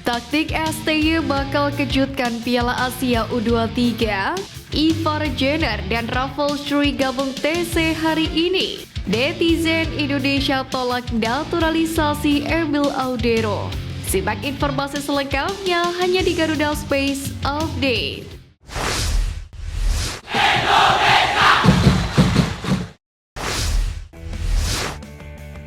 Taktik STY bakal kejutkan Piala Asia U23. Ivar Jenner dan Rafael Struijk gabung TC hari ini. Netizen Indonesia tolak naturalisasi Emil Audero. Simak informasi selengkapnya hanya di Garuda Space Update.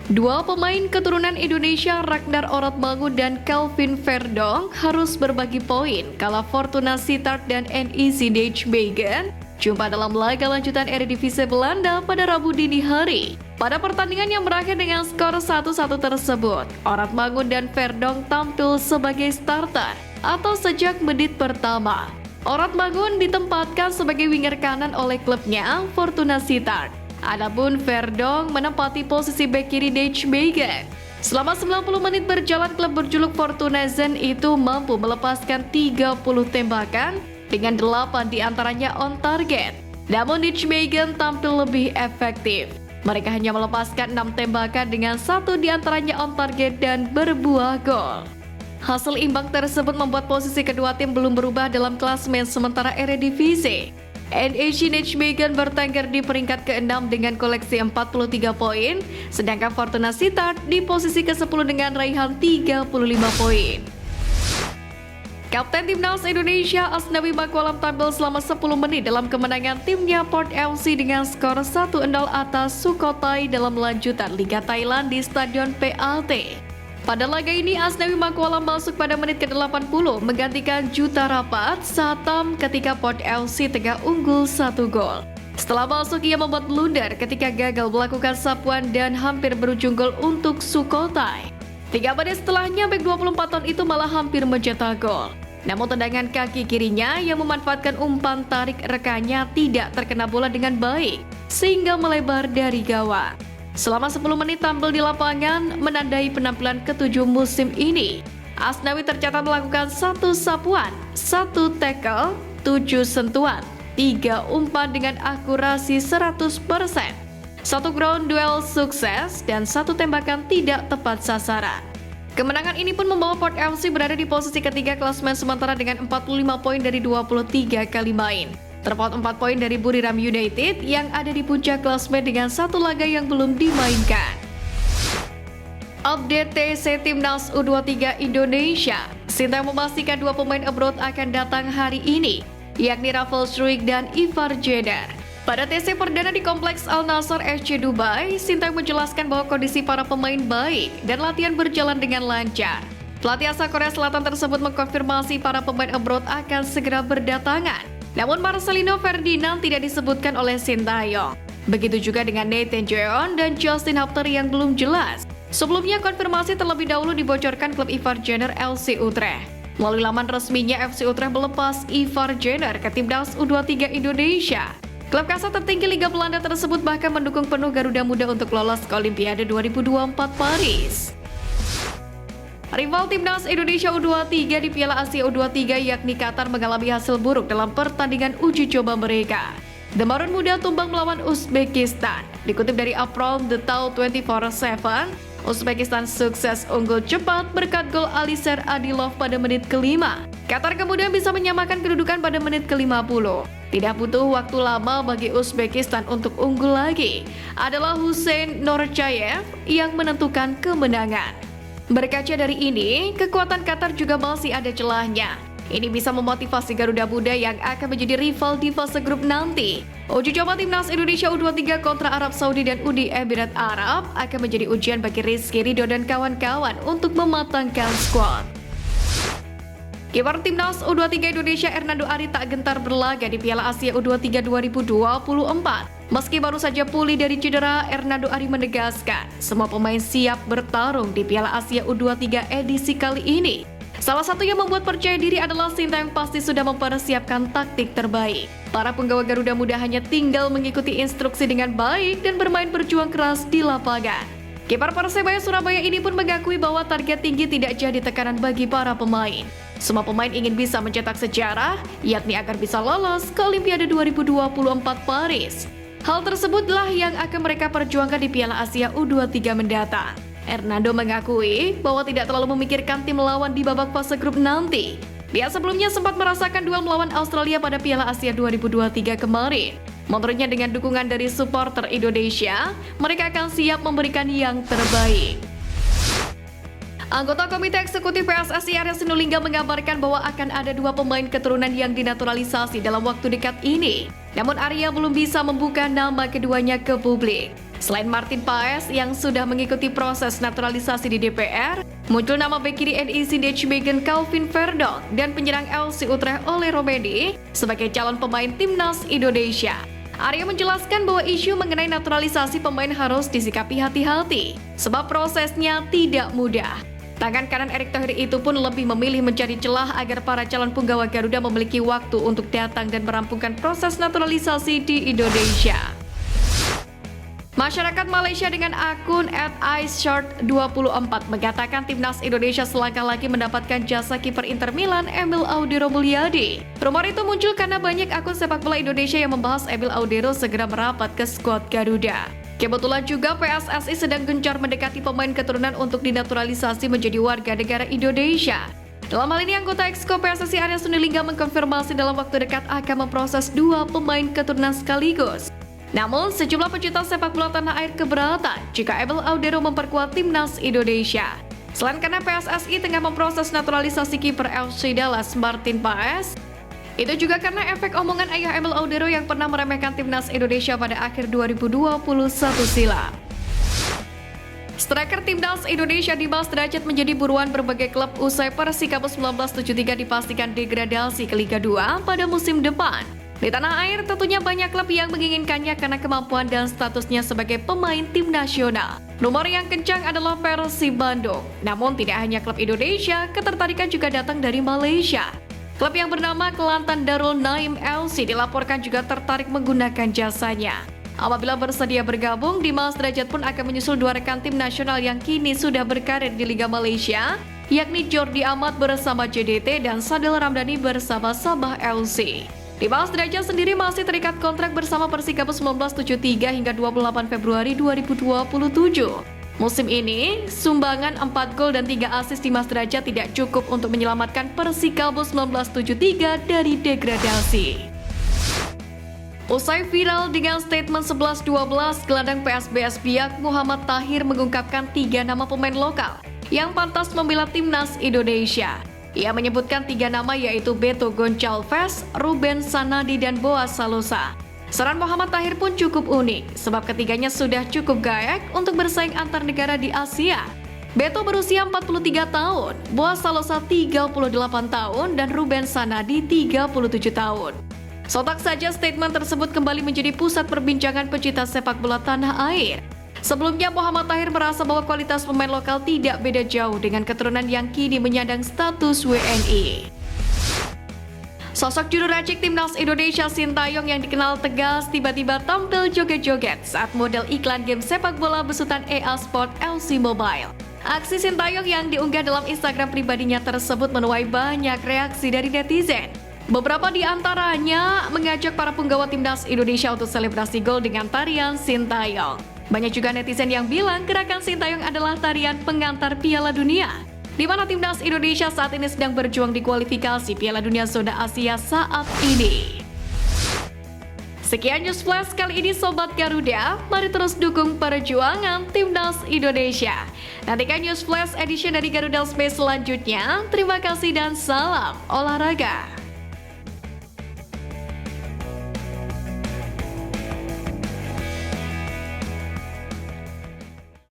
Dua pemain keturunan Indonesia Ragnar Oratmangun dan Kelvin Verdonk harus berbagi poin kala Fortuna Sittard dan NEC Nijmegen jumpa dalam laga lanjutan Eredivisie Belanda pada Rabu dini hari. Pada pertandingan yang berakhir dengan skor 1-1 tersebut, Oratmangun dan Verdonk tampil sebagai starter atau sejak menit pertama. Oratmangun ditempatkan sebagai winger kanan oleh klubnya Fortuna Sittard. Adapun Verdonk menempati posisi bek kiri Nijmegen. Selama 90 menit berjalan, klub berjuluk Fortuna Zen itu mampu melepaskan 30 tembakan dengan 8 diantaranya on target. Namun Nijmegen tampil lebih efektif. Mereka hanya melepaskan 6 tembakan dengan 1 diantaranya on target dan berbuah gol. Hasil imbang tersebut membuat posisi kedua tim belum berubah dalam klasemen sementara Eredivisie. NEC Nijmegen bertengger di peringkat ke-6 dengan koleksi 43 poin, sedangkan Fortuna Sittard di posisi ke-10 dengan raihan 35 poin. Kapten Timnas Indonesia Asnawi Mangkualam tampil selama 10 menit dalam kemenangan timnya Port FC dengan skor 1-0 atas Sukhothai dalam lanjutan Liga Thailand di Stadion PAT. Pada laga ini, Asnawi Mangkualam masuk pada menit ke-80 menggantikan Juta Rapat Satam ketika Port FC tengah unggul 1 gol. Setelah masuk, ia membuat blunder ketika gagal melakukan sapuan dan hampir berujung gol untuk Sukhothai. 3 menit setelahnya, bek 24 tahun itu malah hampir mencetak gol. Namun tendangan kaki kirinya yang memanfaatkan umpan tarik rekannya tidak terkena bola dengan baik, sehingga melebar dari gawang. Selama 10 menit tampil di lapangan menandai penampilan ke-7 musim ini. Asnawi tercatat melakukan 1 sapuan, 1 tackle, 7 sentuhan, 3 umpan dengan akurasi 100%, 1 ground duel sukses, dan 1 tembakan tidak tepat sasaran. Kemenangan ini pun membawa Port FC berada di posisi ketiga klasemen sementara dengan 45 poin dari 23 kali main. Terpaut 4 poin dari Buriram United yang ada di puncak klasemen dengan 1 laga yang belum dimainkan. Update TC Timnas U23 Indonesia. Sintayong memastikan 2 pemain abroad akan datang hari ini, yakni Rafael Struijk dan Ivar Jenner. Pada TC perdana di Kompleks Al Nassr FC Dubai, Sintayong menjelaskan bahwa kondisi para pemain baik dan latihan berjalan dengan lancar. Pelatih asal Korea Selatan tersebut mengkonfirmasi para pemain abroad akan segera berdatangan. Namun Marcelino Ferdinand tidak disebutkan oleh Sintayong. Begitu juga dengan Nathan Jeon dan Justin Hapter yang belum jelas. Sebelumnya konfirmasi terlebih dahulu dibocorkan klub Ivar Jenner FC Utrecht. Melalui laman resminya, FC Utrecht melepas Ivar Jenner ke Timnas U23 Indonesia. Klub kasta tertinggi Liga Belanda tersebut bahkan mendukung penuh Garuda Muda untuk lolos ke Olimpiade 2024 Paris. Rival Timnas Indonesia U23 di Piala Asia U23 yakni Qatar mengalami hasil buruk dalam pertandingan uji coba mereka. The Maroon Muda tumbang melawan Uzbekistan. Dikutip dari Apron The Tau 24/7, Uzbekistan sukses unggul cepat berkat gol Alisher Adilov pada menit ke-5. Qatar kemudian bisa menyamakan kedudukan pada menit ke-50. Tidak butuh waktu lama bagi Uzbekistan untuk unggul lagi. Adalah Hussein Norchayev yang menentukan kemenangan. Berkaca dari ini, kekuatan Qatar juga masih ada celahnya. Ini bisa memotivasi Garuda Muda yang akan menjadi rival di fase grup nanti. Uji coba Timnas Indonesia U23 kontra Arab Saudi dan Uni Emirat Arab akan menjadi ujian bagi Rizky Ridho dan kawan-kawan untuk mematangkan skuad. Kiper Timnas U23 Indonesia Hernando Ari tak gentar berlaga di Piala Asia U23 2024. Meski baru saja pulih dari cedera, Hernando Ari menegaskan semua pemain siap bertarung di Piala Asia U23 edisi kali ini. Salah satu yang membuat percaya diri adalah Sintayong pasti sudah mempersiapkan taktik terbaik. Para penggawa Garuda Muda hanya tinggal mengikuti instruksi dengan baik dan bermain berjuang keras di lapangan. Kiper Persebaya Surabaya ini pun mengakui bahwa target tinggi tidak jadi tekanan bagi para pemain. Semua pemain ingin bisa mencetak sejarah, yakni agar bisa lolos ke Olimpiade 2024 Paris. Hal tersebutlah yang akan mereka perjuangkan di Piala Asia U23 mendatang. Hernando mengakui bahwa tidak terlalu memikirkan tim lawan di babak fase grup nanti. Dia sebelumnya sempat merasakan duel melawan Australia pada Piala Asia 2023 kemarin. Menurutnya dengan dukungan dari supporter Indonesia, mereka akan siap memberikan yang terbaik. Anggota Komite Eksekutif PSSI Arya Sinulinga mengabarkan bahwa akan ada 2 pemain keturunan yang dinaturalisasi dalam waktu dekat ini. Namun Arya belum bisa membuka nama keduanya ke publik. Selain Martin Paes yang sudah mengikuti proses naturalisasi di DPR, muncul nama bek kiri NEC Nijmegen Calvin Verdonk dan penyerang LC Utrecht Ole Romedi sebagai calon pemain timnas Indonesia. Arya menjelaskan bahwa isu mengenai naturalisasi pemain harus disikapi hati-hati, sebab prosesnya tidak mudah. Tangan kanan Erick Thohir itu pun lebih memilih mencari celah agar para calon punggawa Garuda memiliki waktu untuk datang dan merampungkan proses naturalisasi di Indonesia. Masyarakat Malaysia dengan akun @iceshort24 mengatakan timnas Indonesia selangkah lagi mendapatkan jasa kiper Inter Milan Emil Audero Mulyadi. Rumor itu muncul karena banyak akun sepak bola Indonesia yang membahas Emil Audero segera merapat ke skuad Garuda. Kebetulan juga PSSI sedang gencar mendekati pemain keturunan untuk dinaturalisasi menjadi warga negara Indonesia. Dalam hal ini, anggota Exco PSSI Arya Sinulinga mengkonfirmasi dalam waktu dekat akan memproses 2 pemain keturunan sekaligus. Namun, sejumlah pecinta sepak bola tanah air keberatan jika Emil Audero memperkuat timnas Indonesia. Selain karena PSSI tengah memproses naturalisasi kiper FC Dallas Martin Paes, itu juga karena efek omongan ayah Emil Audero yang pernah meremehkan timnas Indonesia pada akhir 2021 silam. Striker timnas Indonesia Dimas Derajat menjadi buruan berbagai klub usai Persikabo 1973 dipastikan degradasi ke Liga 2 pada musim depan. Di tanah air tentunya banyak klub yang menginginkannya karena kemampuan dan statusnya sebagai pemain tim nasional. Rumor yang kencang adalah Persib Bandung. Namun tidak hanya klub Indonesia, ketertarikan juga datang dari Malaysia. Klub yang bernama Kelantan Darul Naim LC dilaporkan juga tertarik menggunakan jasanya. Apabila bersedia bergabung, Dimas Derajat pun akan menyusul 2 rekan tim nasional yang kini sudah berkarir di Liga Malaysia, yakni Jordi Amat bersama JDT dan Sadil Ramdhani bersama Sabah LC. Dimas Derajat sendiri masih terikat kontrak bersama Persikabo 1973 hingga 28 Februari 2027. Musim ini, sumbangan 4 gol dan 3 assist Dimas Derajat tidak cukup untuk menyelamatkan Persikabo 1973 dari degradasi. Usai viral dengan statement 11-12, gelandang PSBS Biak Muhammad Tahir mengungkapkan 3 nama pemain lokal yang pantas membela timnas Indonesia. Ia menyebutkan 3 nama yaitu Beto Goncalves, Ruben Sanadi, dan Boaz Salosa. Saran Muhammad Tahir pun cukup unik, sebab ketiganya sudah cukup gayak untuk bersaing antar negara di Asia. Beto berusia 43 tahun, Boaz Salosa 38 tahun, dan Ruben Sanadi 37 tahun. Sontak saja statement tersebut kembali menjadi pusat perbincangan pecinta sepak bola tanah air. Sebelumnya Muhammad Tahir merasa bahwa kualitas pemain lokal tidak beda jauh dengan keturunan yang kini menyandang status WNI. Sosok juru racik timnas Indonesia Sintayong yang dikenal tegas tiba-tiba tampil joget-joget saat model iklan game sepak bola besutan EA Sport LC Mobile. Aksi Sintayong yang diunggah dalam Instagram pribadinya tersebut menuai banyak reaksi dari netizen. Beberapa di antaranya mengajak para punggawa timnas Indonesia untuk selebrasi gol dengan tarian Sintayong. Banyak juga netizen yang bilang gerakan Sintayong adalah tarian pengantar Piala Dunia, di mana timnas Indonesia saat ini sedang berjuang di kualifikasi Piala Dunia Zona Asia saat ini. Sekian News Flash kali ini Sobat Garuda, mari terus dukung perjuangan timnas Indonesia. Nantikan News Flash edition dari Garuda Space selanjutnya. Terima kasih dan salam olahraga.